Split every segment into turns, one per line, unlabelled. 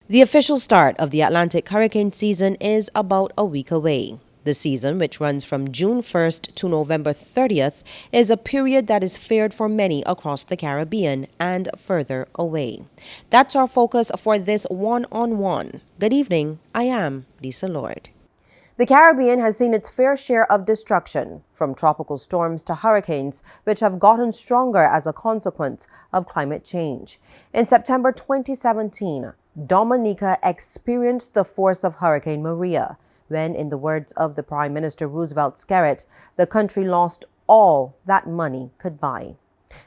The official start of the Atlantic hurricane season is about a week away. The season, which runs from June 1st to November 30th, is a period that is feared for many across the Caribbean and further away. That's our focus for this one-on-one. Good evening, I am Lisa Lord. The Caribbean has seen its fair share of destruction, from tropical storms to hurricanes, which have gotten stronger as a consequence of climate change. In September 2017, Dominica experienced the force of Hurricane Maria, when, in the words of the Prime Minister Roosevelt Skerritt, the country lost all that money could buy.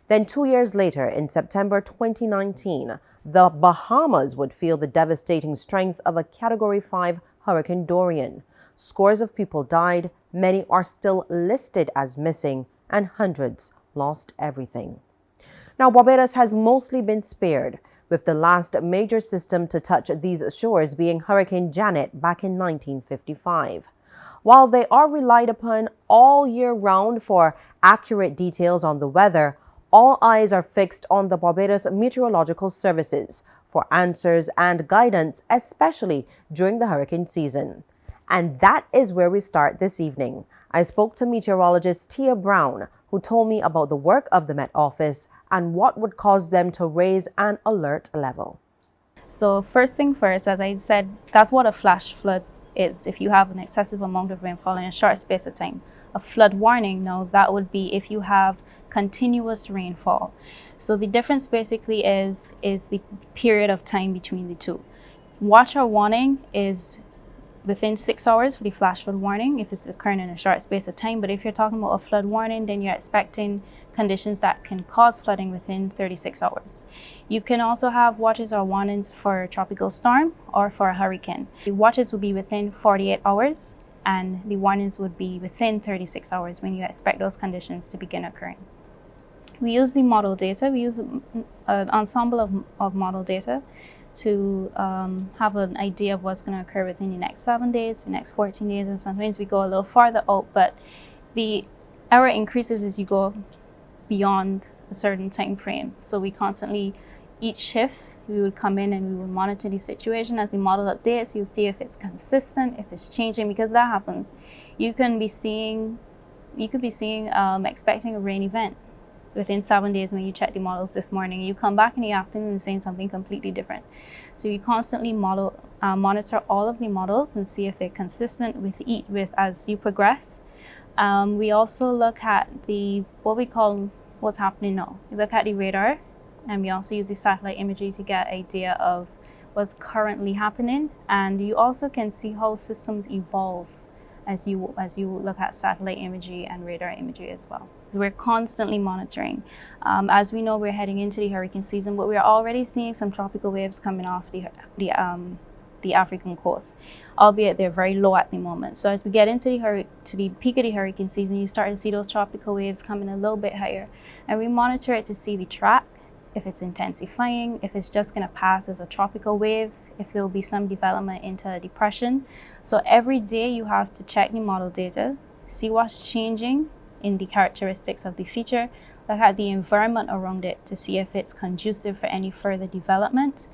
Then 2 years later, in September 2019, the Bahamas would feel the devastating strength of a Category 5 Hurricane Dorian. Scores of people died, many are still listed as missing, and hundreds lost everything. Now, Barbados has mostly been spared, with the last major system to touch these shores being Hurricane Janet back in 1955. While they are relied upon all year round for accurate details on the weather, all eyes are fixed on the Barbados Meteorological Services for answers and guidance, especially during the hurricane season. And that is where we start this evening. I spoke to meteorologist Tia Brown, who told me about the work of the Met Office and what would cause them to raise an alert level.
So first thing first, as I said, that's what a flash flood is. If you have an excessive amount of rainfall in a short space of time. A flood warning, no, that would be if you have continuous rainfall. So the difference basically is the period of time between the two. Watch or warning is within 6 hours for the flash flood warning if it's occurring in a short space of time. But if you're talking about a flood warning, then you're expecting conditions that can cause flooding within 36 hours. You can also have watches or warnings for a tropical storm or for a hurricane. The watches will be within 48 hours and the warnings would be within 36 hours when you expect those conditions to begin occurring. We use the model data. We use an ensemble of model data to have an idea of what's going to occur within the next 7 days, the next 14 days, and sometimes we go a little farther out, but the error increases as you go beyond a certain time frame. So we constantly, each shift, we would come in and we would monitor the situation. As the model updates, you'll see if it's consistent, if it's changing, because that happens. You could be seeing expecting a rain event within 7 days when you check the models this morning. You come back in the afternoon and saying something completely different. So you constantly monitor all of the models and see if they're consistent with as you progress. We also look at what we call what's happening now. We look at the radar, and we also use the satellite imagery to get an idea of what's currently happening. And you also can see how systems evolve as you look at satellite imagery and radar imagery as well. So we're constantly monitoring. As we know, we're heading into the hurricane season, but we're already seeing some tropical waves coming off the African coast, albeit they're very low at the moment. So as we get into the peak of the hurricane season, you start to see those tropical waves coming a little bit higher, and we monitor it to see the track, if it's intensifying, if it's just going to pass as a tropical wave, if there will be some development into a depression. So every day you have to check the model data, see what's changing in the characteristics of the feature, look at the environment around it to see if it's conducive for any further development.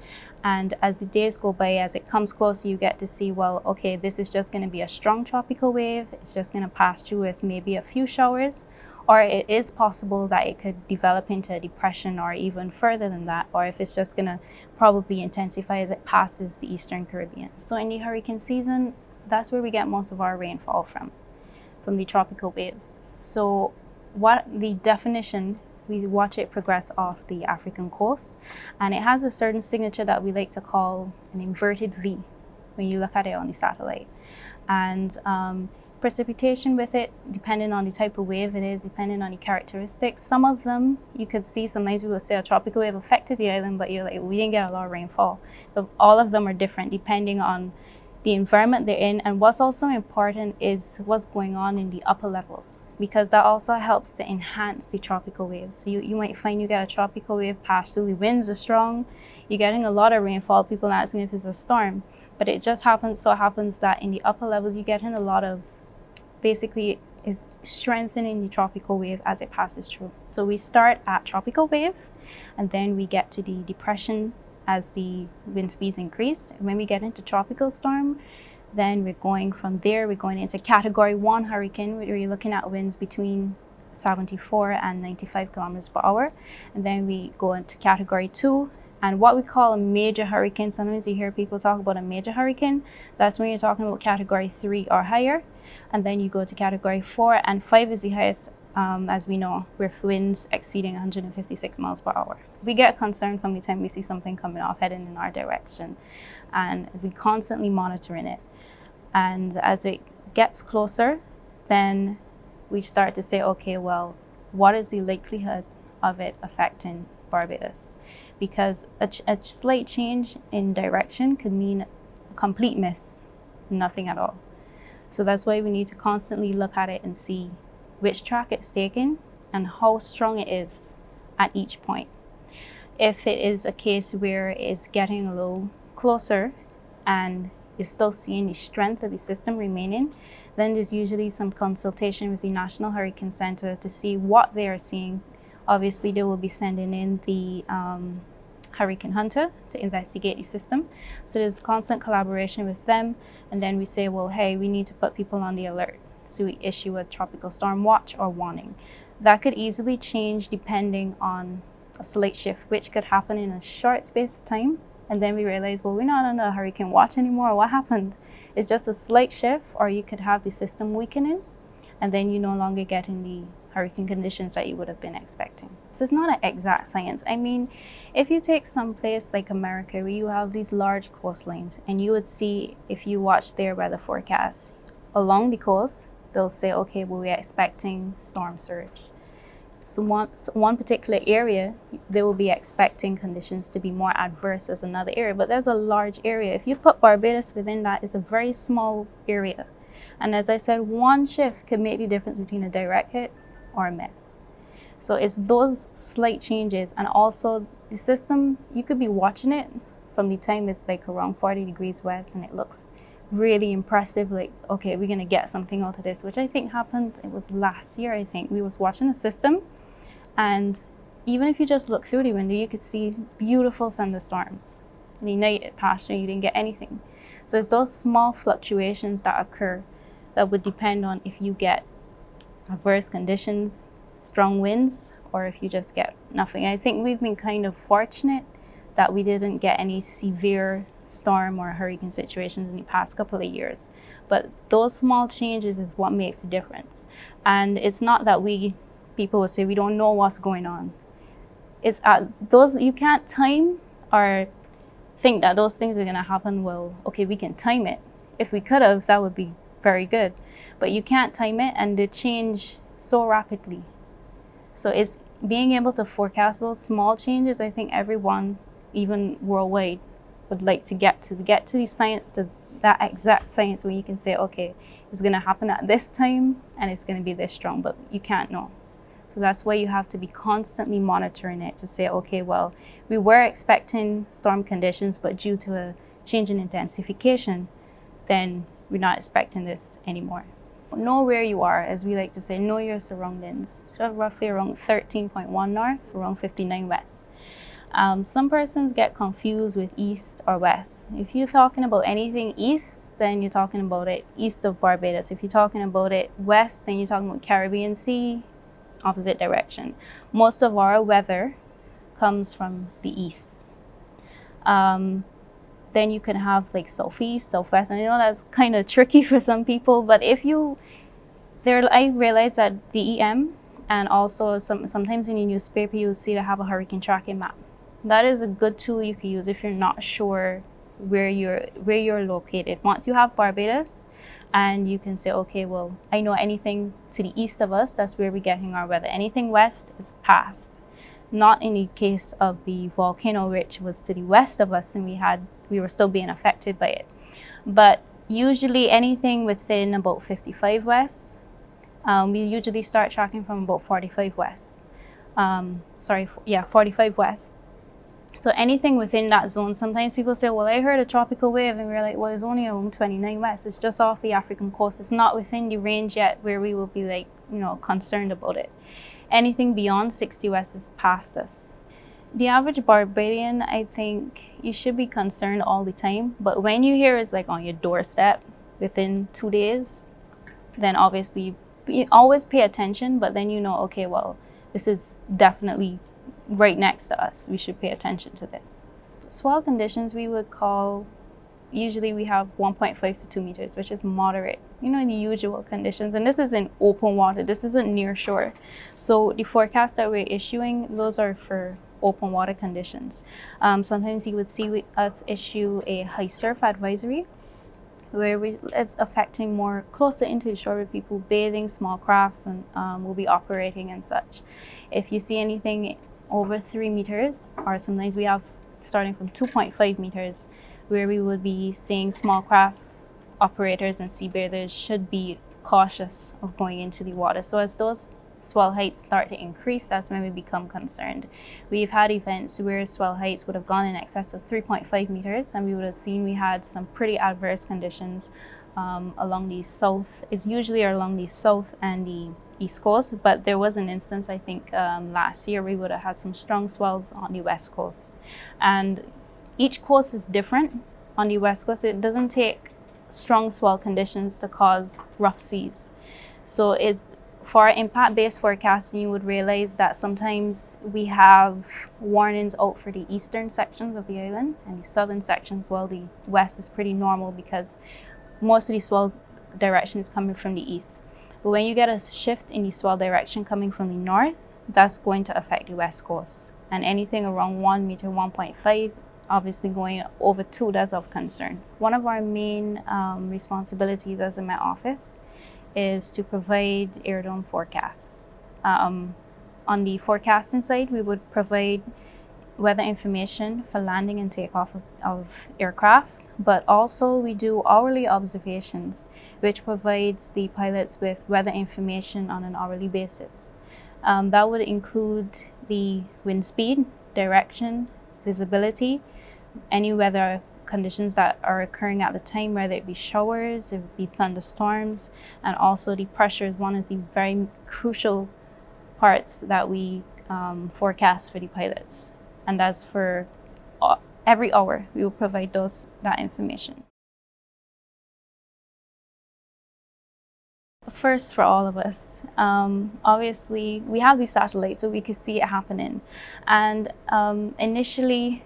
And as the days go by, as it comes closer, you get to see, well, okay, this is just going to be a strong tropical wave. It's just going to pass through with maybe a few showers, or it is possible that it could develop into a depression or even further than that, or if it's just going to probably intensify as it passes the Eastern Caribbean. So in the hurricane season, that's where we get most of our rainfall from the tropical waves. So what the definition, we watch it progress off the African coast, and it has a certain signature that we like to call an inverted V when you look at it on the satellite. And precipitation with it, depending on the type of wave it is, depending on the characteristics. Some of them you could see, sometimes we will say a tropical wave affected the island, but you're like, we didn't get a lot of rainfall. So all of them are different depending on the environment they're in. And what's also important is what's going on in the upper levels, because that also helps to enhance the tropical waves. So you might find you get a tropical wave pass through, the winds are strong, you're getting a lot of rainfall, people are asking if it's a storm, but it just happens that in the upper levels you're getting a lot of, basically is strengthening the tropical wave as it passes through. So we start at tropical wave, and then we get to the depression as the wind speeds increase. When we get into tropical storm, then we're going from there, we're going into category 1 hurricane, where you're looking at winds between 74 and 95 kilometers per hour. And then we go into category 2, and what we call a major hurricane. Sometimes you hear people talk about a major hurricane. That's when you're talking about category 3 or higher. And then you go to category 4, and 5 is the highest, as we know, with winds exceeding 156 miles per hour. We get concerned from the time we see something coming off heading in our direction, and we constantly monitoring it. And as it gets closer, then we start to say, okay, well, what is the likelihood of it affecting Barbados? Because a slight change in direction could mean a complete miss, nothing at all. So that's why we need to constantly look at it and see which track it's taking and how strong it is at each point. If it is a case where it's getting a little closer and you're still seeing the strength of the system remaining, then there's usually some consultation with the National Hurricane Center to see what they are seeing. Obviously, they will be sending in the Hurricane Hunter to investigate the system. So there's constant collaboration with them. And then we say, well, hey, we need to put people on the alert. So we issue a tropical storm watch or warning. That could easily change depending on a slight shift, which could happen in a short space of time. And then we realize, well, we're not under a hurricane watch anymore. What happened? It's just a slight shift, or you could have the system weakening, and then you no longer get in the hurricane conditions that you would have been expecting. This is not an exact science. I mean, if you take some place like America where you have these large coastlines, and you would see, if you watch their weather forecasts along the coast, they'll say, okay, well, we're expecting storm surge. So one particular area, they will be expecting conditions to be more adverse as another area, but there's a large area. If you put Barbados within that, it's a very small area. And as I said, one shift could make the difference between a direct hit or a miss. So it's those slight changes. And also the system, you could be watching it from the time it's like around 40 degrees west and it looks really impressive, like, okay, we're gonna get something out of this, which I think happened, it was last year, I think. We was watching the system, and even if you just look through the window, you could see beautiful thunderstorms. And the night it passed and you didn't get anything. So it's those small fluctuations that occur that would depend on if you get adverse conditions, strong winds, or if you just get nothing. I think we've been kind of fortunate that we didn't get any severe storm or hurricane situations in the past couple of years. But those small changes is what makes the difference. And it's not that people will say we don't know what's going on. It's those, you can't time or think that those things are gonna happen. Well, okay, we can time it. If we could have, that would be very good. But you can't time it, and they change so rapidly. So it's being able to forecast those small changes. I think everyone, even worldwide, would like to get to the science, to that exact science where you can say, okay, it's going to happen at this time and it's going to be this strong, but you can't know. So that's why you have to be constantly monitoring it to say, okay, well, we were expecting storm conditions, but due to a change in intensification, then we're not expecting this anymore. Know where you are, as we like to say, know your surroundings. So roughly around 13.1 north, around 59 west. Some persons get confused with east or west. If you're talking about anything east, then you're talking about it east of Barbados. If you're talking about it west, then you're talking about Caribbean Sea, opposite direction. Most of our weather comes from the east. Then you can have like southeast, southwest, and I know that's kind of tricky for some people, but I realize that DEM, and also sometimes in your newspaper you'll see they have a hurricane tracking map. That is a good tool you can use if you're not sure where you're located. Once you have Barbados, and you can say, okay, well, I know anything to the east of us, that's where we're getting our weather. Anything west is past. Not in the case of the volcano, which was to the west of us, and we were still being affected by it. But usually anything within about 55 west, we usually start tracking from about 45 west. 45 west. So anything within that zone, sometimes people say, well, I heard a tropical wave, and we're like, well, it's only around 29 west. It's just off the African coast. It's not within the range yet where we will be like, concerned about it. Anything beyond 60 west is past us. The average Barbadian, I think you should be concerned all the time. But when you hear it's like on your doorstep within 2 days, then obviously always pay attention. But then you know, okay, well, this is definitely right next to us. We should pay attention to this. Swell conditions we would call, usually we have 1.5 to 2 meters, which is moderate, in the usual conditions. And this is in open water. This isn't near shore. So the forecast that we're issuing, those are for open water conditions. Sometimes you would see us issue a high surf advisory, where it's affecting more closer into the shore with people bathing, small crafts, and will be operating and such. If you see anything over 3 meters, or sometimes we have starting from 2.5 meters, where we would be seeing small craft operators and sea bathers should be cautious of going into the water. So as those swell heights start to increase, that's when we become concerned. We've had events where swell heights would have gone in excess of 3.5 meters, and we would have seen we had some pretty adverse conditions along the south. It's usually along the south and the east coast, but there was an instance, I think last year, we would have had some strong swells on the west coast. And each coast is different. On the west coast, it doesn't take strong swell conditions to cause rough seas. So it's for impact-based forecasting, you would realize that sometimes we have warnings out for the eastern sections of the island and the southern sections, while the west is pretty normal because most of the swell's direction is coming from the east. But when you get a shift in the swell direction coming from the north, that's going to affect the west coast. And anything around 1 meter, 1.5, obviously going over 2, that's of concern. One of our main responsibilities as in my office is to provide aerodrome forecasts. On the forecasting side, we would provide weather information for landing and takeoff of aircraft, but also we do hourly observations, which provides the pilots with weather information on an hourly basis. That would include the wind speed, direction, visibility, any weather conditions that are occurring at the time, whether it be showers, it would be thunderstorms, and also the pressure is one of the very crucial parts that we forecast for the pilots. And that's for every hour we will provide that information. First for all of us, obviously we have these satellites so we could see it happening, and initially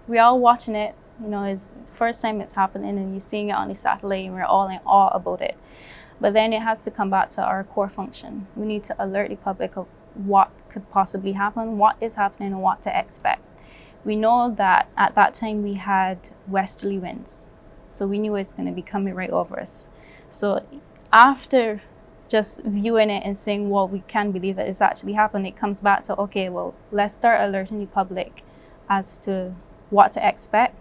we're all watching it. It's the first time it's happening and you're seeing it on the satellite and we're all in awe about it. But then it has to come back to our core function. We need to alert the public of what could possibly happen, what is happening, and what to expect. We know that at that time we had westerly winds, so we knew it's going to be coming right over us. So after just viewing it and saying, well, we can't believe that it's actually happened, it comes back to, okay, well, let's start alerting the public as to what to expect.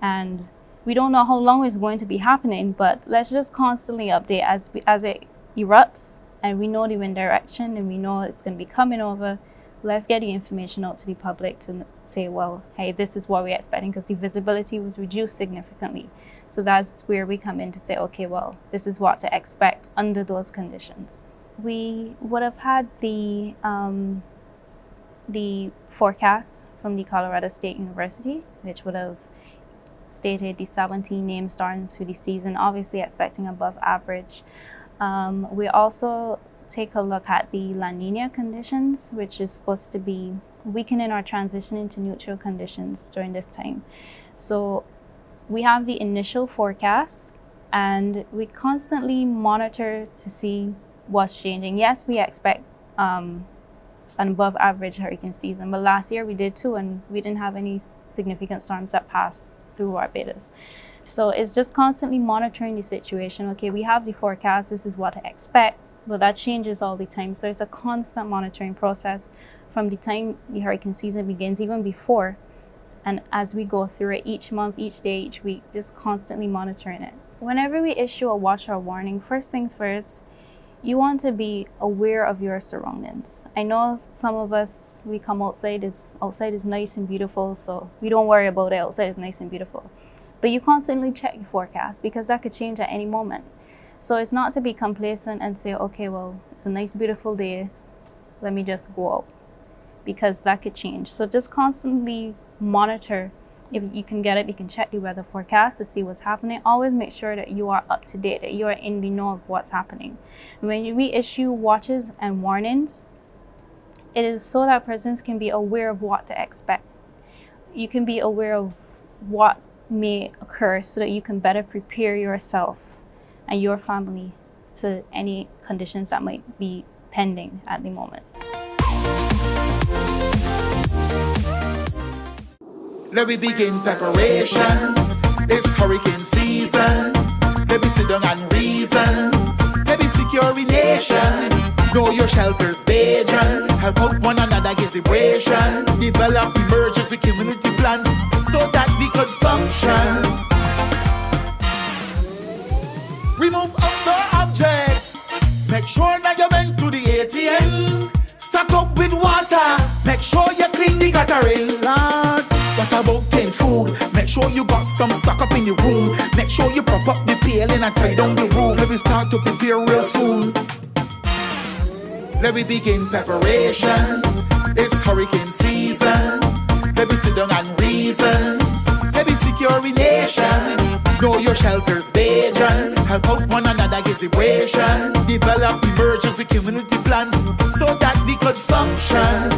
And we don't know how long it's going to be happening, but let's just constantly update as it erupts, and we know the wind direction and we know it's going to be coming over. Let's get the information out to the public to say, well, hey, this is what we're expecting, because the visibility was reduced significantly. So that's where we come in to say, okay, well, this is what to expect under those conditions. We would have had the forecast from the Colorado State University, which would have stated the 17 names starting to the season, obviously expecting above average. We also take a look at the La Nina conditions, which is supposed to be weakening our transition into neutral conditions during this time. So we have the initial forecast and we constantly monitor to see what's changing. Yes, we expect an above average hurricane season, but last year we did too, and we didn't have any significant storms that passed through Barbados. So it's just constantly monitoring the situation. Okay, we have the forecast, this is what to expect, but that changes all the time. So it's a constant monitoring process from the time the hurricane season begins, even before. And as we go through it each month, each day, each week, just constantly monitoring it. Whenever we issue a watch or warning, first things first, you want to be aware of your surroundings. I know some of us, we come outside is nice and beautiful, so we don't worry about it. Outside is nice and beautiful. But you constantly check your forecast because that could change at any moment. So it's not to be complacent and say, okay, well, it's a nice, beautiful day. Let me just go out. because that could change. So just constantly monitor. If you can get it, you can check the weather forecast to see what's happening. Always make sure that you are up to date, that you are in the know of what's happening. When we issue watches and warnings, it is so that persons can be aware of what to expect. You can be aware of what may occur so that you can better prepare yourself and your family to any conditions that might be pending at the moment.
Let me begin preparations. It's hurricane season. Let me sit down and reason. Let me secure a nation. Know your shelters, Bajan. Help out one another, get vibration. Develop emergency community plans so that we could function. Remove outdoor objects. Make sure that you went to the ATM. Stock up with water. Make sure you clean the guttering, Lord. What about canned food? Make sure you got some stock up in your room. Make sure you prop up the paling and tie down the roof. Let me start to prepare real soon. Let me begin preparations. It's hurricane season. Let me sit down and reason. Let me secure a nation. Know your shelters, Bajan. Help out one another, get vibration. Develop emergency community plans so that we could function.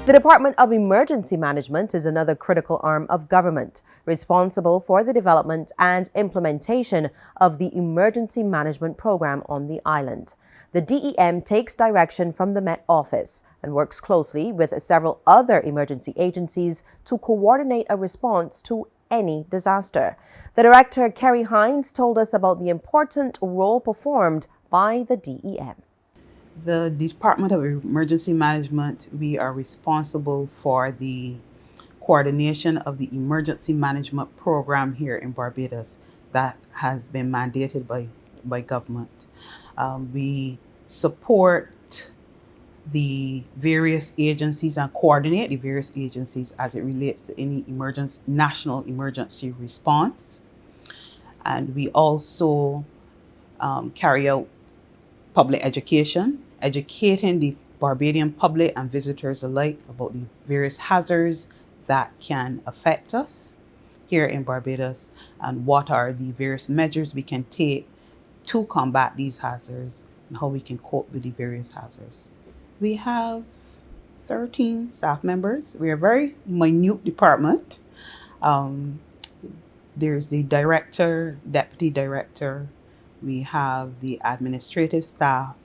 The Department of Emergency Management is another critical arm of government, responsible for the development and implementation of the Emergency Management Program on the island. The DEM takes direction from the Met Office and works closely with several other emergency agencies to coordinate a response to any disaster. The director, Kerry Hines, told us about the important role performed by the DEM.
The Department of Emergency Management, we are responsible for the coordination of the emergency management program here in Barbados that has been mandated by government. We support the various agencies and coordinate the various agencies as it relates to any national emergency response. And we also carry out public education, educating the Barbadian public and visitors alike about the various hazards that can affect us here in Barbados and what are the various measures we can take to combat these hazards and how we can cope with the various hazards. We have 13 staff members. We're a very minute department. There's the director, deputy director. We have the administrative staff,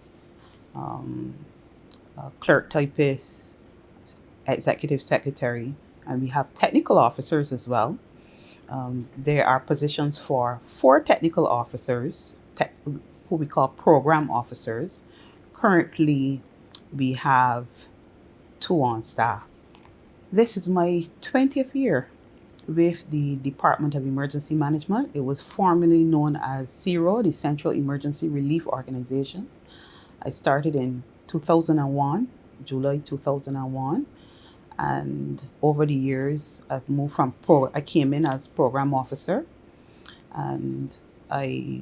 clerk typist, executive secretary, and we have technical officers as well. There are positions for 4 technical officers, who we call program officers. Currently, we have 2 on staff. This is my 20th year with the Department of Emergency Management. It was formerly known as CERO, the Central Emergency Relief Organization. I started in 2001, July 2001. And over the years, I've moved from I came in as program officer, and I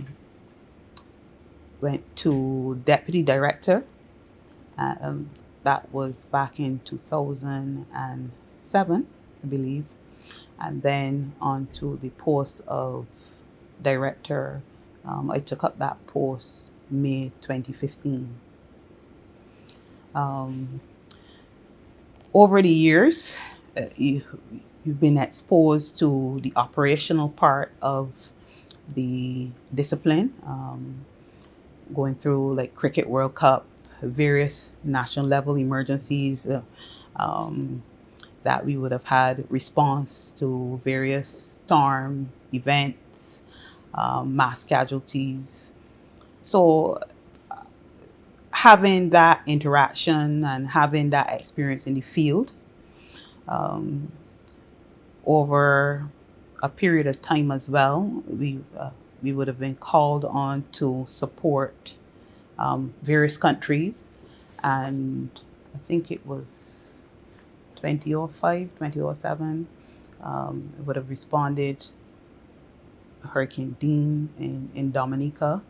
went to deputy director. That was back in 2007, I believe. And then on to the post of director. I took up that post May 2015. Over the years, you've been exposed to the operational part of the discipline, going through like Cricket World Cup, various national level emergencies that we would have had response to various storm events, mass casualties. So having that interaction and having that experience in the field over a period of time as well, we would have been called on to support various countries, and I think it was 2005, 2007, would have responded Hurricane Dean in Dominica,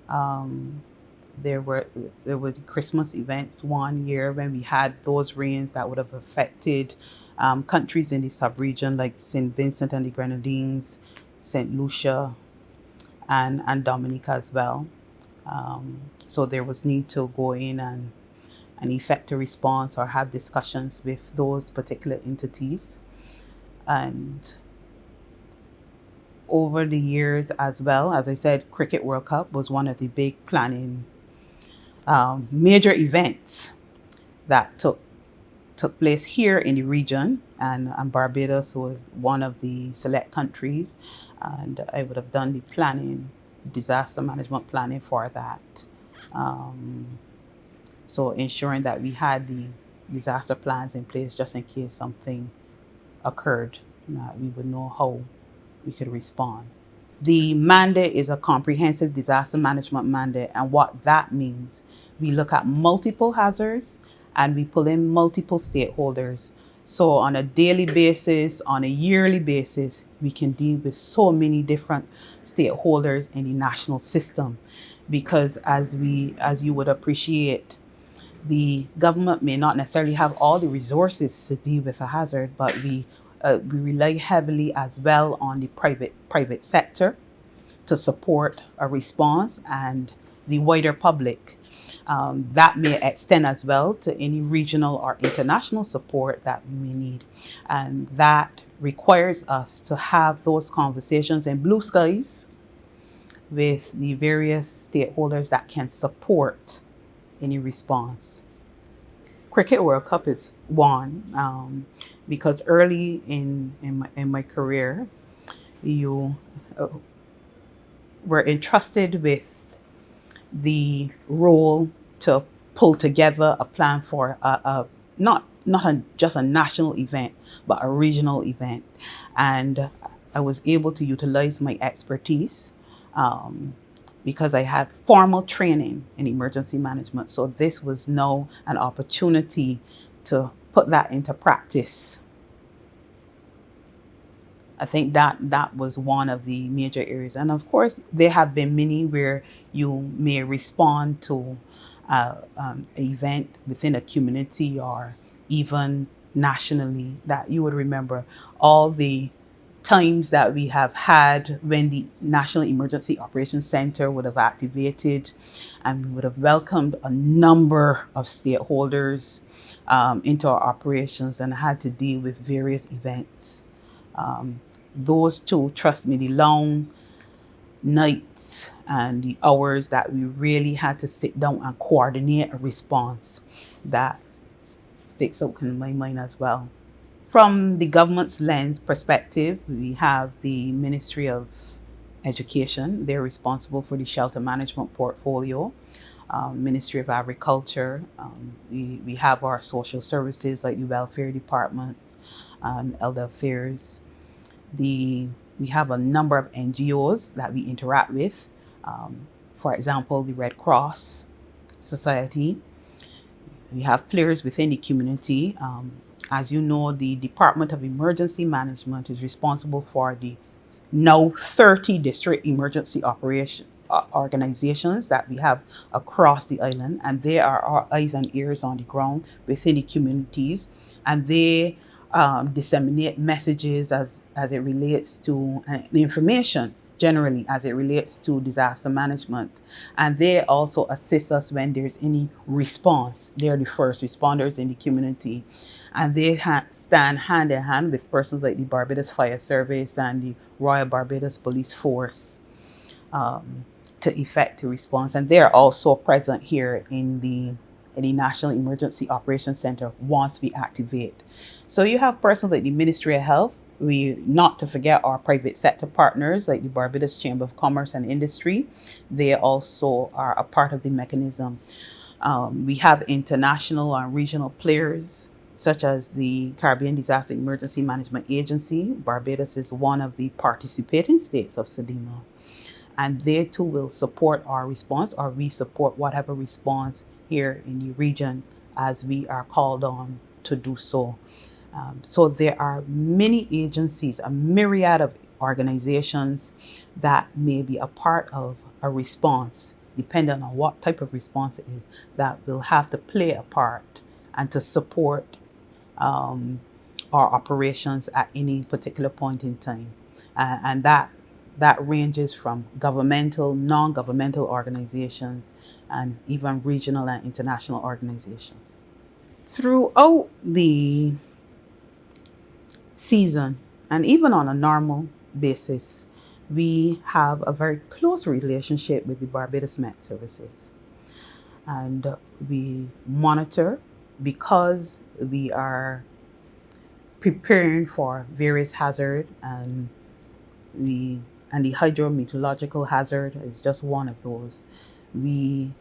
Um, there were there were Christmas events one year when we had those rains that would have affected countries in the sub-region like St. Vincent and the Grenadines, St. Lucia, and Dominica as well. So there was need to go in and effect a response or have discussions with those particular entities. And over the years as well, as I said, Cricket World Cup was one of the big planning major events that took place here in the region, and Barbados was one of the select countries, and I would have done the planning, disaster management planning for that. So ensuring that we had the disaster plans in place just in case something occurred, we would know how we could respond. The mandate is a comprehensive disaster management mandate, and what that means, we look at multiple hazards and we pull in multiple stakeholders. So on a daily basis, on a yearly basis, we can deal with so many different stakeholders in the national system, because as you would appreciate, the government may not necessarily have all the resources to deal with a hazard, but we rely heavily as well on the private sector to support a response, and the wider public. That may extend as well to any regional or international support that we may need. And that requires us to have those conversations in blue skies with the various stakeholders that can support any response. Cricket World Cup is one, because early in my career, you were entrusted with the role to pull together a plan for just a national event, but a regional event. And I was able to utilize my expertise because I had formal training in emergency management. So this was now an opportunity to put that into practice. I think that was one of the major areas. And of course, there have been many where you may respond to an event within a community or even nationally, that you would remember all the times that we have had when the National Emergency Operations Center would have activated, and we would have welcomed a number of stakeholders into our operations and had to deal with various events. Those two, trust me, the long nights and the hours that we really had to sit down and coordinate a response, that sticks out in my mind as well. From the government's lens perspective, we have the Ministry of Education. They're responsible for the shelter management portfolio. Ministry of Agriculture. We have our social services like the welfare department and elder affairs. We have a number of NGOs that we interact with. For example, the Red Cross Society. We have players within the community. As you know, the Department of Emergency Management is responsible for the now 30 district emergency operation organizations that we have across the island, and they are our eyes and ears on the ground within the communities, and they disseminate messages as it relates to information generally as it relates to disaster management. And they also assist us when there's any response. They're the first responders in the community. And they stand hand in hand with persons like the Barbados Fire Service and the Royal Barbados Police Force to effect a response. And they're also present here in the National Emergency Operations Center once we activate. So you have persons like the Ministry of Health. Not to forget our private sector partners like the Barbados Chamber of Commerce and Industry. They also are a part of the mechanism. We have international and regional players such as the Caribbean Disaster Emergency Management Agency. Barbados is one of the participating states of SEDEMA. And they too will support our response, or we support whatever response here in the region as we are called on to do so. So there are many agencies, a myriad of organizations that may be a part of a response. depending on what type of response it is, that will have to play a part and to support our operations at any particular point in time. And that ranges from governmental, non-governmental organizations, and even regional and international organizations. Throughout the season, and even on a normal basis, we have a very close relationship with the Barbados Met Services. And we monitor because we are preparing for various hazard, we and the hydrometeorological hazard is just one of those. We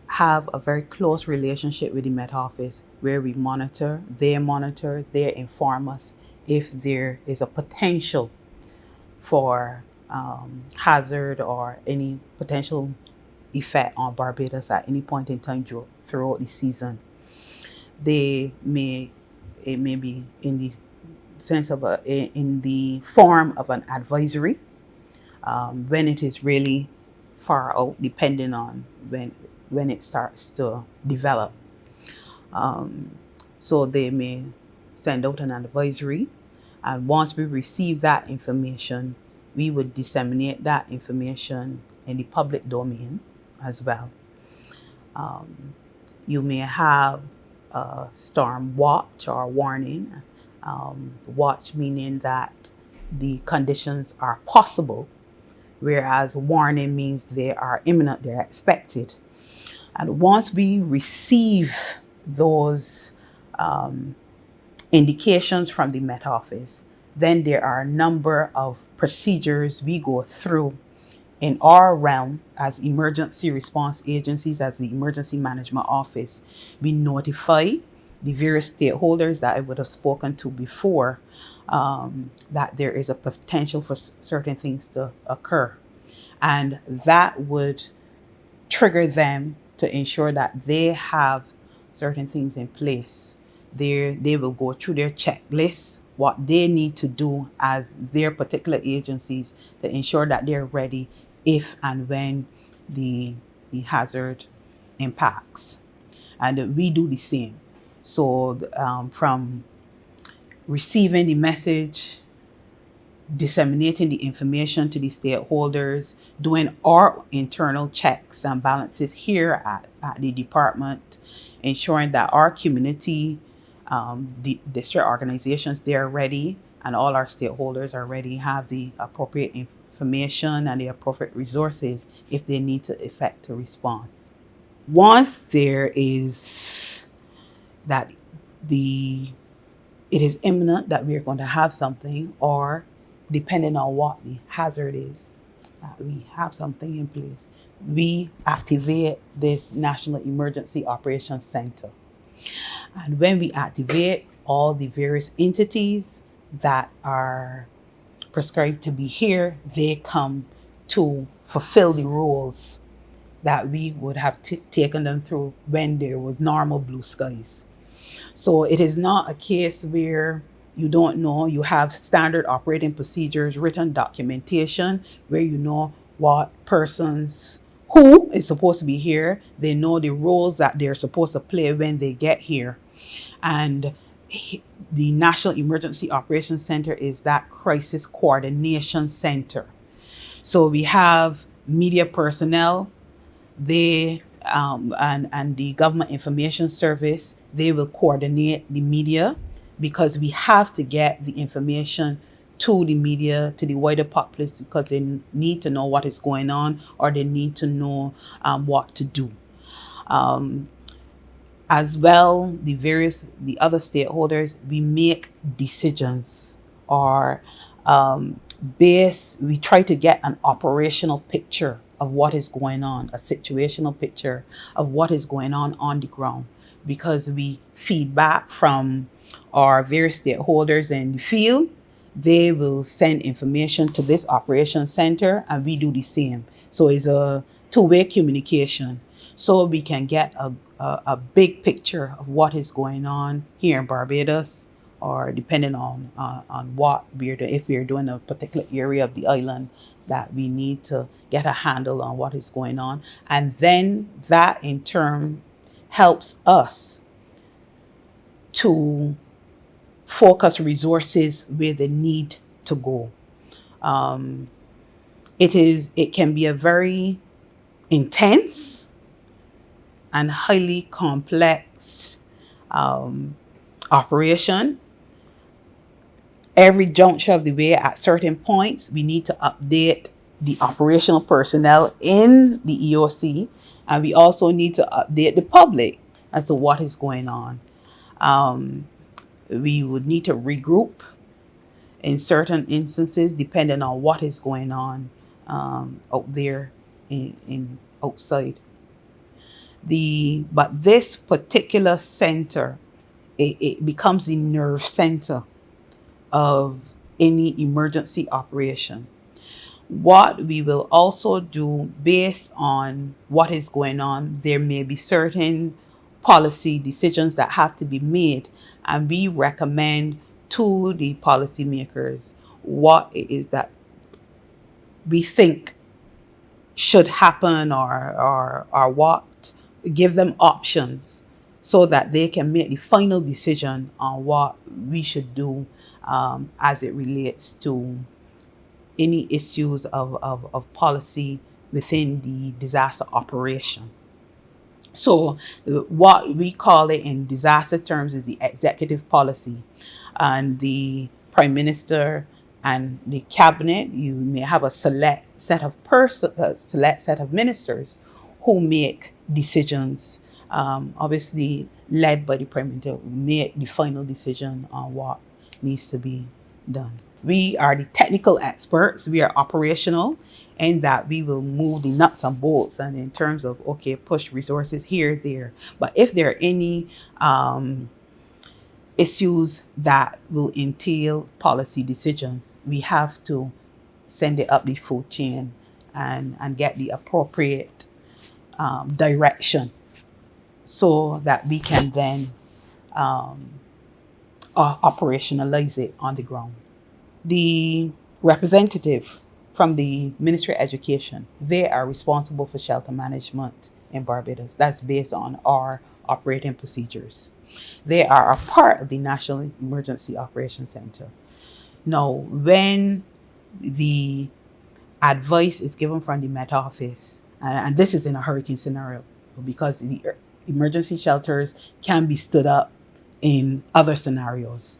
have a very close relationship with the Met Office where we monitor, they inform us if there is a potential for hazard or any potential effect on Barbados at any point in time throughout the season. It may be in the sense of in the form of an advisory when it is really far out, depending on when it starts to develop. So they may send out an advisory, and once we receive that information, we would disseminate that information in the public domain as well. You may have a storm watch or warning. Watch meaning that the conditions are possible, whereas warning means they are imminent, they're expected. And once we receive those indications from the Met Office, then there are a number of procedures we go through in our realm as emergency response agencies, as the Emergency Management Office. We notify the various stakeholders that I would have spoken to before that there is a potential for certain things to occur. And that would trigger them to ensure that they have certain things in place. They will go through their checklists, what they need to do as their particular agencies to ensure that they're ready if and when the hazard impacts. And we do the same. So from receiving the message, disseminating the information to the stakeholders, doing our internal checks and balances here at the department, ensuring that our community, the district organizations, they're ready, and all our stakeholders are ready, have the appropriate information and the appropriate resources if they need to effect a response. Once there is that it is imminent that we're going to have something, or depending on what the hazard is, we have something in place, we activate this National Emergency Operations Center. And when we activate, all the various entities that are prescribed to be here, they come to fulfill the roles that we would have taken them through when there was normal blue skies. So it is not a case where you don't know. You have standard operating procedures, written documentation, where you know what persons, who is supposed to be here. They know the roles that they're supposed to play when they get here. And the National Emergency Operations Center is that crisis coordination center. So we have media personnel, they and the Government Information Service, they will coordinate the media, because we have to get the information to the media, to the wider populace, because they need to know what is going on, or they need to know what to do. As well, the other stakeholders, we make decisions, or we try to get an operational picture of what is going on, a situational picture of what is going on the ground, because we feedback from our various stakeholders in the field. They will send information to this operations center, and we do the same. So it's a two-way communication, so we can get a big picture of what is going on here in Barbados, or depending on what we're doing, if we're doing a particular area of the island that we need to get a handle on what is going on. And then that in turn helps us to focus resources where they need to go. Um, it can be a very intense and highly complex um, operation. Every juncture of the way, at certain points, we need to update the operational personnel in the EOC, and we also need to update the public as to what is going on. Um, we would need to regroup in certain instances depending on what is going on out there in outside. But this particular center, it becomes the nerve center of any emergency operation. What we will also do based on what is going on, there may be certain policy decisions that have to be made, and we recommend to the policymakers what it is that we think should happen, or what, give them options so that they can make the final decision on what we should do as it relates to any issues of policy within the disaster operation. So what we call it in disaster terms is the executive policy, and the prime minister and the cabinet. You may have a select set of ministers who make decisions. Obviously, led by the prime minister, who make the final decision on what needs to be done. We are the technical experts. We are operational in that we will move the nuts and bolts, and in terms of, okay, push resources here, there. But if there are any issues that will entail policy decisions, we have to send it up the food chain and get the appropriate direction so that we can then operationalize it on the ground. The representative from the Ministry of Education, they are responsible for shelter management in Barbados. That's based on our operating procedures. They are a part of the National Emergency Operations Center. Now, when the advice is given from the Met Office, and this is in a hurricane scenario, because the emergency shelters can be stood up in other scenarios.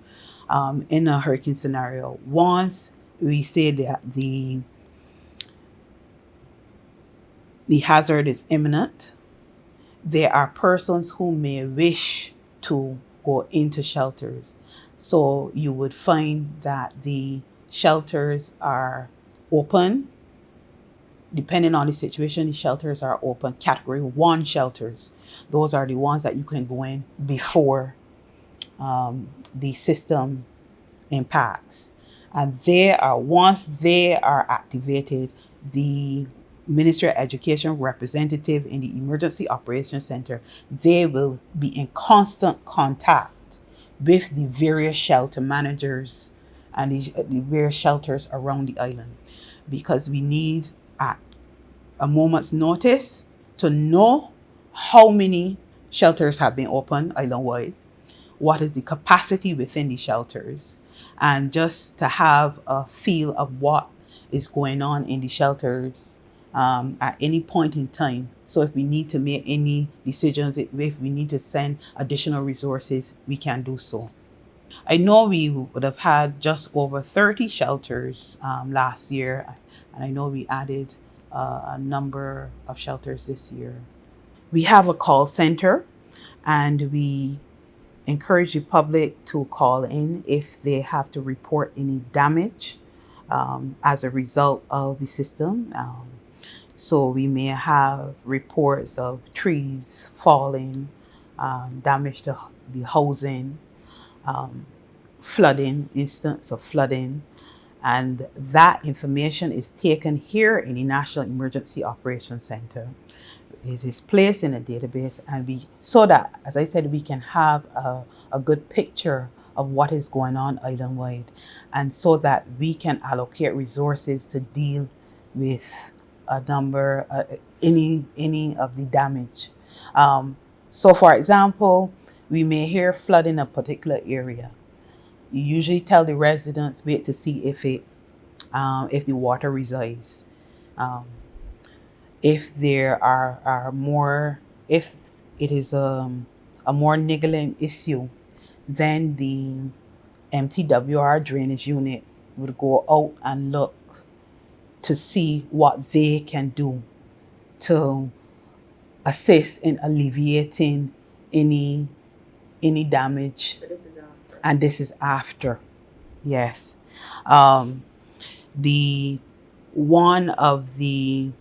In a hurricane scenario, once we say that the hazard is imminent, there are persons who may wish to go into shelters. So you would find that the shelters are open. Depending on the situation, the shelters are open. Category 1 shelters, those are the ones that you can go in before the system impacts. And once they are activated, the Ministry of Education representative in the Emergency Operations Center, they will be in constant contact with the various shelter managers and the various shelters around the island, because we need at a moment's notice to know how many shelters have been opened island-wide, what is the capacity within the shelters, and just to have a feel of what is going on in the shelters at any point in time. So if we need to make any decisions, if we need to send additional resources, we can do so. I know we would have had just over 30 shelters last year, and I know we added a number of shelters this year. We have a call center, and we encourage the public to call in if they have to report any damage as a result of the system. So we may have reports of trees falling, damage to the housing, flooding, instance of flooding, and that information is taken here in the National Emergency Operations Center. It is placed in a database, and so that, as I said, we can have a good picture of what is going on island-wide, and so that we can allocate resources to deal with a number, any of the damage. So, for example, we may hear flood in a particular area. You usually tell the residents wait to see if the water resides. Um, if there are more, if it is a more niggling issue, then the MTWR drainage unit would go out and look to see what they can do to assist in alleviating any any damage. And this is after. Yes. Um, the one of the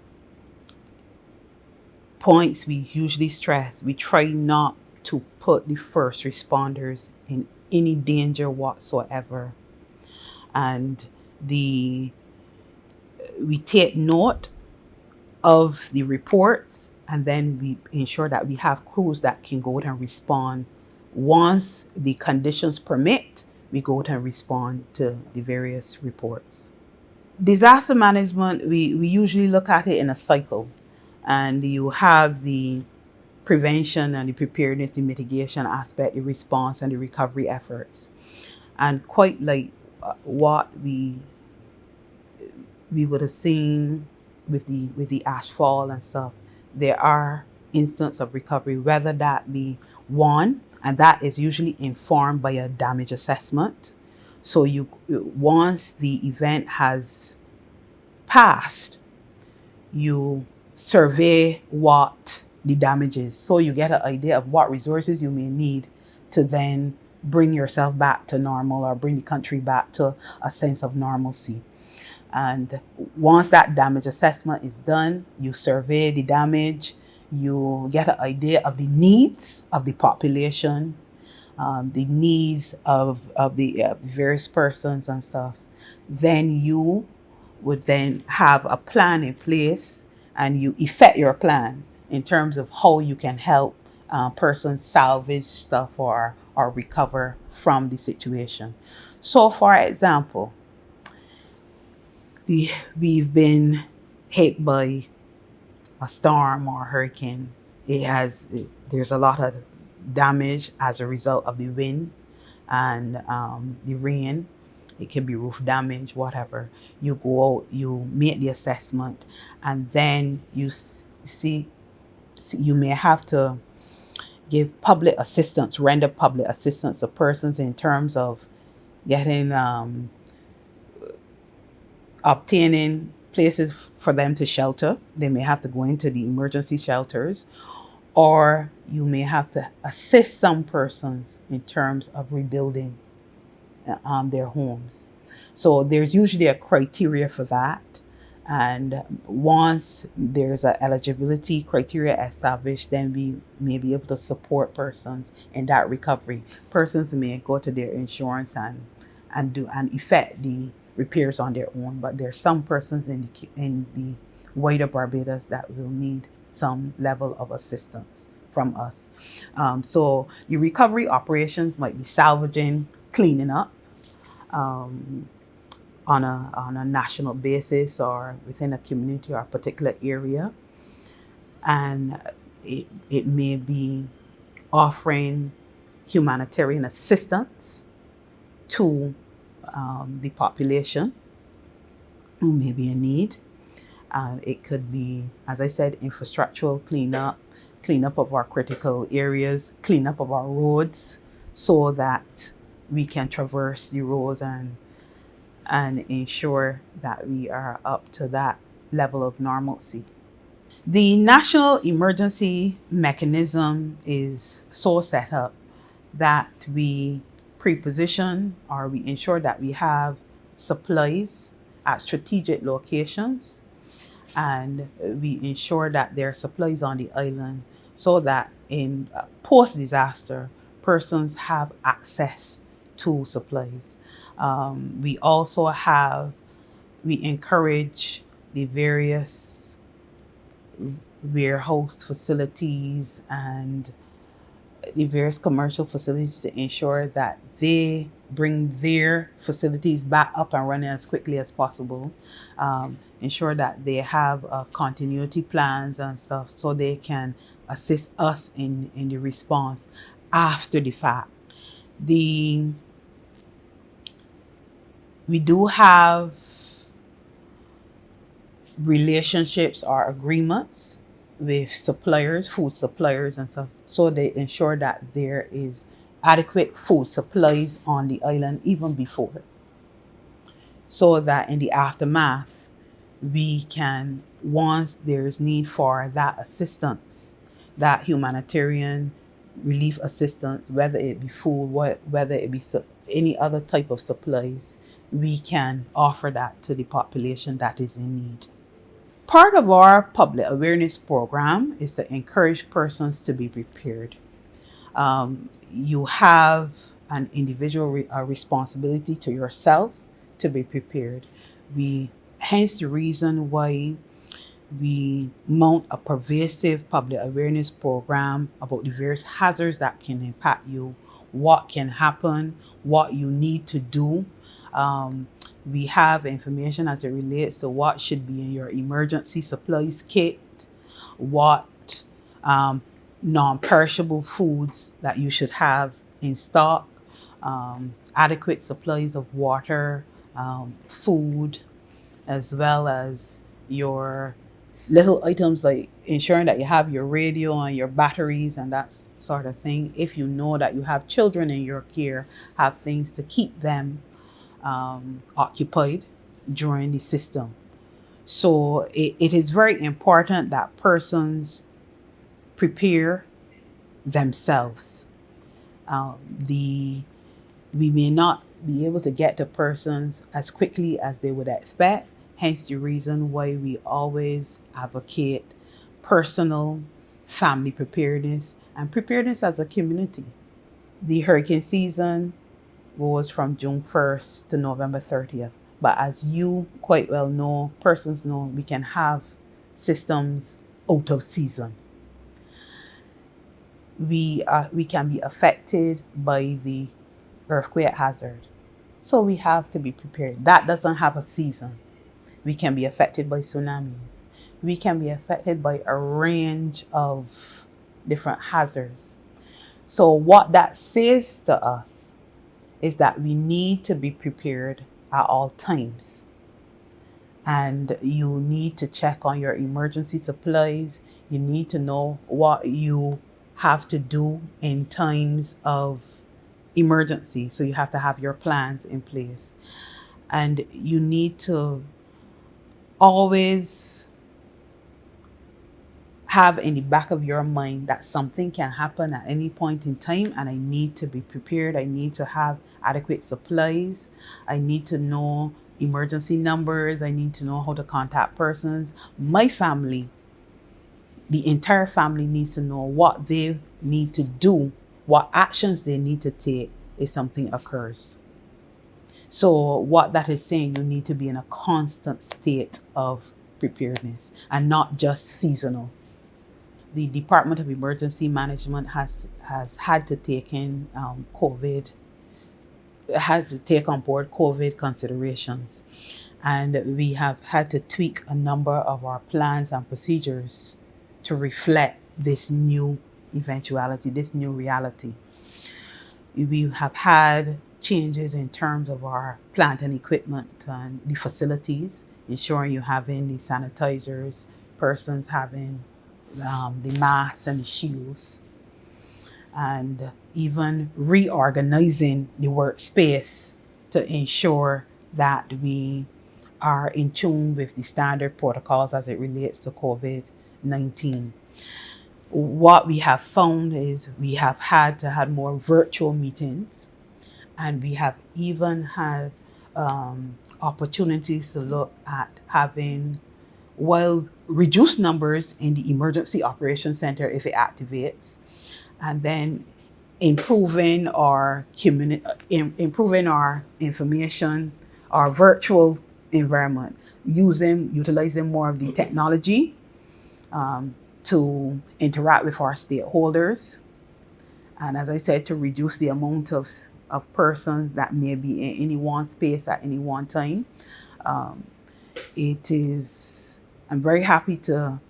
points we usually stress, we try not to put the first responders in any danger whatsoever. And the we take note of the reports, and then we ensure that we have crews that can go out and respond. Once the conditions permit, we go out and respond to the various reports. Disaster management, we usually look at it in a cycle, and you have the prevention and the preparedness, the mitigation aspect, the response and the recovery efforts. And quite like what we would have seen with the ashfall and stuff, there are instances of recovery, whether that be one, and that is usually informed by a damage assessment. So you once the event has passed, you survey what the damage is. So you get an idea of what resources you may need to then bring yourself back to normal or bring the country back to a sense of normalcy. And once that damage assessment is done, you survey the damage, you get an idea of the needs of the population, the needs of the various persons and stuff. Then you would then have a plan in place, and you effect your plan in terms of how you can help persons salvage stuff or recover from the situation. So, for example, we've been hit by a storm or a hurricane. There's a lot of damage as a result of the wind and the rain. It can be roof damage, whatever. You go out, you make the assessment, and then you may have to give public assistance, render public assistance to persons in terms of getting obtaining places for them to shelter. They may have to go into the emergency shelters, or you may have to assist some persons in terms of rebuilding their homes. So there's usually a criteria for that. And once there's an eligibility criteria established, then we may be able to support persons in that recovery. Persons may go to their insurance and effect the repairs on their own, but there are some persons in the wider Barbados that will need some level of assistance from us. So the recovery operations might be salvaging, cleaning up, on a national basis or within a community or a particular area. And it may be offering humanitarian assistance to the population who may be in need. It could be, as I said, infrastructural cleanup of our critical areas, cleanup of our roads, so that we can traverse the roads and ensure that we are up to that level of normalcy. The national emergency mechanism is so set up that we pre-position or we ensure that we have supplies at strategic locations, and we ensure that there are supplies on the island so that in post-disaster, persons have access to supplies. We encourage the various warehouse facilities and the various commercial facilities to ensure that they bring their facilities back up and running as quickly as possible. Ensure that they have continuity plans and stuff so they can assist us in the response after the fact. We do have relationships or agreements with suppliers, food suppliers and stuff, so they ensure that there is adequate food supplies on the island even before, so that in the aftermath we can, once there's need for that assistance, that humanitarian relief assistance, whether it be food, whether it be any other type of supplies, we can offer that to the population that is in need. Part of our public awareness program is to encourage persons to be prepared. You have an individual responsibility to yourself to be prepared. Hence the reason why we mount a pervasive public awareness program about the various hazards that can impact you, what can happen, what you need to do. We have information as it relates to what should be in your emergency supplies kit, what non-perishable foods that you should have in stock, adequate supplies of water, food, as well as your little items like ensuring that you have your radio and your batteries and that sort of thing. If you know that you have children in your care, have things to keep them occupied during the system. So it is very important that persons prepare themselves. We may not be able to get to persons as quickly as they would expect. Hence the reason why we always advocate personal family preparedness and preparedness as a community. The hurricane season goes from June 1st to November 30th. But as you quite well know, persons know, we can have systems out of season. We can be affected by the earthquake hazard. So we have to be prepared. That doesn't have a season. We can be affected by tsunamis. We can be affected by a range of different hazards. So what that says to us is that we need to be prepared at all times. And you need to check on your emergency supplies. You need to know what you have to do in times of emergency. So you have to have your plans in place. And you need to always have in the back of your mind that something can happen at any point in time and I need to be prepared. I need to have adequate supplies. I need to know emergency numbers. I need to know how to contact persons. My family, the entire family needs to know what they need to do, what actions they need to take if something occurs. So what that is saying, you need to be in a constant state of preparedness and not just seasonal. The Department of Emergency Management has had to take in had to take on board COVID considerations. And we have had to tweak a number of our plans and procedures to reflect this new eventuality, this new reality. We have had changes in terms of our plant and equipment and the facilities, ensuring you having the sanitizers, persons having the masks and the shields, and even reorganizing the workspace to ensure that we are in tune with the standard protocols as it relates to COVID-19. What we have found is we have had to have more virtual meetings, and we have even had opportunities to look at having, well, reduced numbers in the emergency operations center if it activates, and then improving our information, our virtual environment, utilizing more of the technology to interact with our stakeholders, and as I said, to reduce the amount of of persons that may be in any one space at any one time. I'm very happy to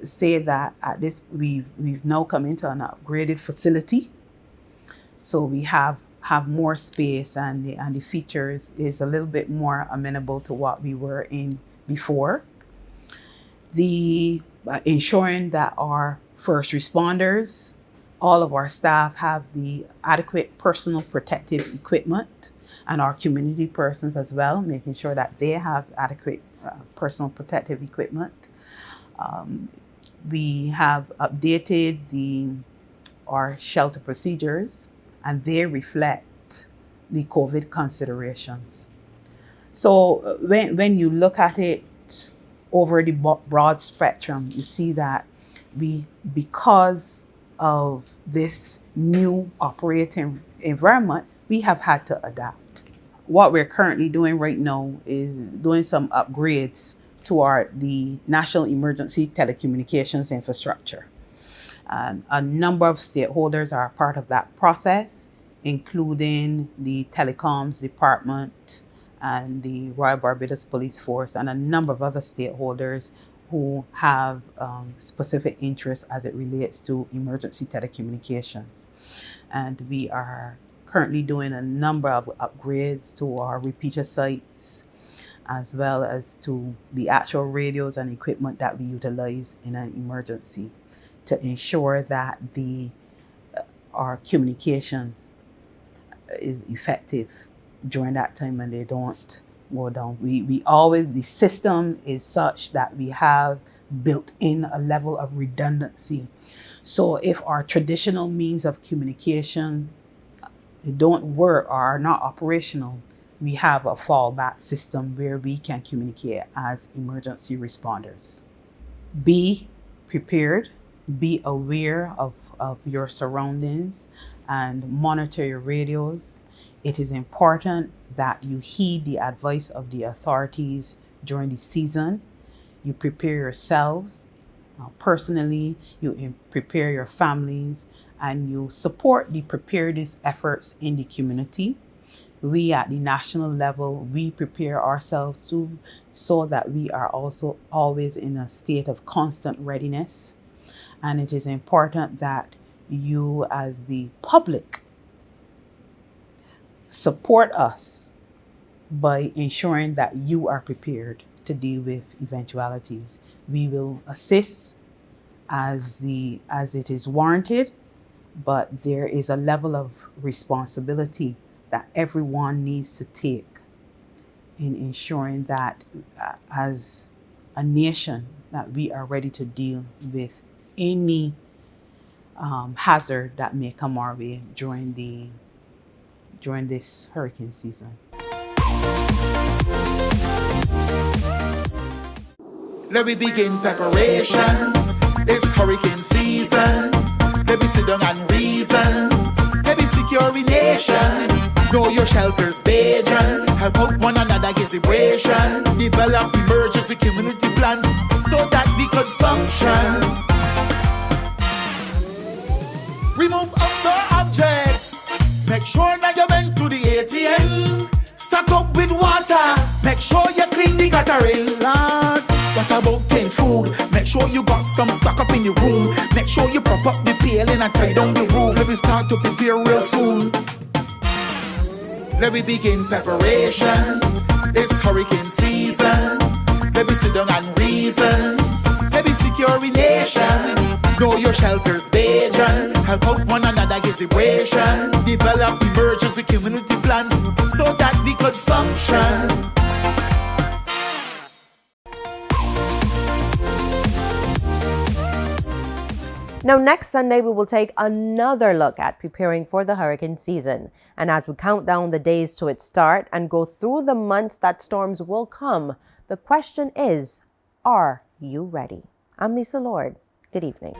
say that at this we've now come into an upgraded facility, so we have more space, and the features is a little bit more amenable to what we were in before. The ensuring that our first responders, all of our staff, have the adequate personal protective equipment, and our community persons as well, making sure that they have adequate personal protective equipment. We have updated our shelter procedures, and they reflect the COVID considerations. So when you look at it over the broad spectrum, you see that because of this new operating environment, we have had to adapt. What we're currently doing right now is doing some upgrades to the National Emergency Telecommunications infrastructure. And a number of stakeholders are part of that process, including the Telecoms Department and the Royal Barbados Police Force, and a number of other stakeholders who have specific interests as it relates to emergency telecommunications. And we are currently doing a number of upgrades to our repeater sites, as well as to the actual radios and equipment that we utilize in an emergency, to ensure that our communications is effective during that time and they don't go down. The system is such that we have built in a level of redundancy. So if our traditional means of communication don't work or are not operational, we have a fallback system where we can communicate as emergency responders. Be prepared, be aware of your surroundings, and monitor your radios. It is important that you heed the advice of the authorities during the season. You prepare yourselves personally, you prepare your families, and you support the preparedness efforts in the community. We at the national level, we prepare ourselves too, so that we are also always in a state of constant readiness. And it is important that you as the public support us by ensuring that you are prepared to deal with eventualities. We will assist as it is warranted, but there is a level of responsibility that everyone needs to take in ensuring that as a nation that we are ready to deal with any hazard that may come our way during this hurricane season.
Let me begin preparations. It's hurricane season. Let me sit down and reason. Let me secure the nation. Know your shelters, Bajan. Help out one another, get vibration. Develop emergency community plans so that we could function. Remove outdoor objects. Make sure that you went to the ATM. Stock up with water. Make sure you clean the guttering. Lord, what about canned food? Make sure you got some stock up in the room. Make sure you prop up the paling and tie down the roof. Let me start to prepare real soon. Let me begin preparations. It's hurricane season. Let me sit down and reason. Let me secure the nation. Know your shelters, Bajan. Help out one another, get vibration. Develop emergency community plans so that we could function.
Now, next Sunday, we will take another look at preparing for the hurricane season. And as we count down the days to its start and go through the months that storms will come, the question is, are you ready? I'm Lisa Lord. Good evening.